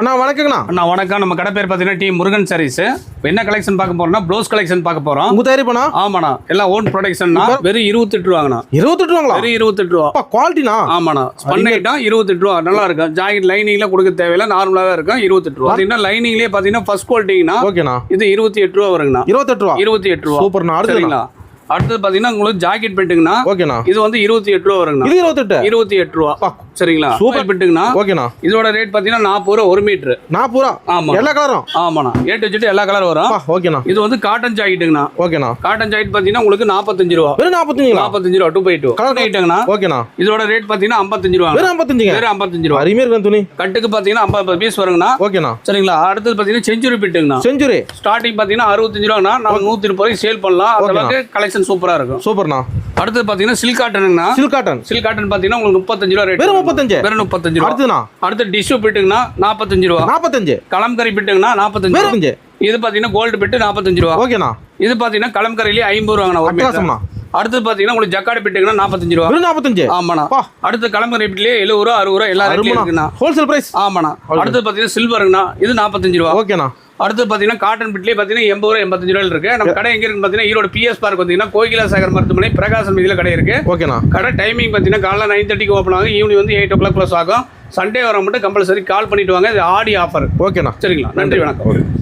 அண்ணா வணக்கங்கண்ணா. அண்ணா வணக்கம். நம்ம கடை பேர் பார்த்தீங்கன்னா டி முருகன் சாரீஸ். என்ன கலெக்ஷன் பார்க்க போறோம்னா ப்ளவுஸ் கலெக்ஷன் பார்க்க போறோம். உங்க தயாரிப்பாண்ணா? ஆமாண்ணா, எல்லாம் ஓன் ப்ரொடக்ஷன்னா. வெறும் 28 ரூபாங்கண்ணா. 28 ரூபாங்களா? வெறும் 28 ரூபா. குவாலிட்டினா? ஆமாண்ணா, ஸ்பன் ஐட்டம் 28 ரூபா. நல்லா இருக்கும். ஜாக்கெட் லைனிங்ல கொடுக்க தேவையில்ல, நார்மலாவே இருக்கும். 28 ரூபா. பாத்தீங்கன்னா லைனிங்லயே பாத்தீங்கன்னா ஃபர்ஸ்ட் குவாலிட்டிங்கண்ணா. ஓகேண்ணா. இது 28 ரூபா வருங்கண்ணா. 28 ரூபா. 28 ரூபா. சூப்பர்ண்ணா. அடுத்துங்களா? அடுத்தது பாத்தீங்கன்னா உங்களுக்கு ஜாக்கெட் பெட்டுங்கண்ணா. ஓகேண்ணா. இது வந்து 28 ரூபா வருங்கண்ணா. இது 28 ரூபா. சரிங்களா? சூப்பர் பெட்டுங்கண்ணா. ஓகேண்ணா. இதோட ரேட் பாத்தீங்கன்னா 40 ரூபா 1 மீட்டர். 40 ரூபா. ஆமா, எல்லா கலரும். ஆமாண்ணா, ஏ டு ஜெட் எல்லா கலர் வரும். ஓகேண்ணா. இது வந்து காட்டன் ஜாக்கெட்டுங்கண்ணா. ஓகேண்ணா. காட்டன் ஜாக்கெட் பாத்தீங்கன்னா உங்களுக்கு 45 ரூபா. வெறும் 45 ரூபா 2x2 கலர் ஐட்டங்கண்ணா. ஓகேண்ணா. இதோட ரேட் பாத்தீங்கன்னா 55 ரூபா. வெறும் 55 ரூபா. அருமையா இருக்கு துணி. கட்டுக்கு பாத்தீங்கன்னா 50 பீஸ் வருங்கண்ணா. ஓகேண்ணா. சரிங்களா? அடுத்தது பாத்தீங்கன்னா செஞ்சுரி பிட்டுங்கண்ணா. செஞ்சுரி ஸ்டார்டிங் பாத்தீங்கன்னா 65 ரூபாங்கண்ணா. நம்ம 130 ரூபாய்க்கு சேல் பண்ணலாம். அந்த அளவுக்கு கலெக்ஷன் சூப்பரா இருக்கும். சூப்பர்ண்ணா. அடுத்தது பாத்தீங்கன்னா சில்க் காட்டனுங்கண்ணா. சில்க் காட்டன் பாத்தீங்கன்னா உங்களுக்கு 35 ரூபா ரேட். வெறும் 35 ரூபா. அடுத்துண்ணா, அடுத்து டிஷ்யூ பிட்டுங்கண்ணா 45 ரூபா. 45. கலம்கரி பிட்டுங்கண்ணா 45. இது பாத்தீங்கன்னா கோல்டு பிட்டு 45 ரூபா. ஓகேண்ணா. இது பாத்தீங்கன்னா கலம்கரியிலே 50 ரூபாங்கண்ணா. அடுத்து பாத்தீங்கன்னா உங்களுக்கு ஜக்கார்ட் பிட்டுங்கன்னா 45 ரூபா. 45. ஆமாண்ணா. அடுத்து கலம்கரி பிட்டுலயே 70 ரூபா 60 ரூபா எல்லா ரேட்லயும் இருக்குண்ணா. Wholesale price. ஆமாண்ணா. அடுத்து பாத்தீங்கன்னா சில்வருங்கண்ணா. இது 45 ரூபா. ஓகேண்ணா. அடுத்து பாத்தீங்கன்னா காட்டன் பிட்லயே பாத்தீங்கன்னா 80 ரூபா 85 ரூபாய் இருக்கு. நம்ம கடை எங்க இருக்கு பாத்தீங்கன்னா ஈரோடு PS பார்க் வந்தீங்கன்னா கோகிலா சாகர் மருத்துவமனை பிரகாசம் இதுல கடை இருக்கு. ஓகேண்ணா. கடை டைமிங் பாத்தீங்கன்னா காலைல 9:30 ஓப்பன் ஆகும். ஈவினிங் வந்து 8 o'clock க்ளோஸ் ஆகும். சண்டே வர மட்டும் கம்பல்சரி கால் பண்ணிட்டு வாங்க. இது ஆடி ஆஃபர். ஓகேண்ணா. சரிங்களா? நன்றி, வணக்கம்.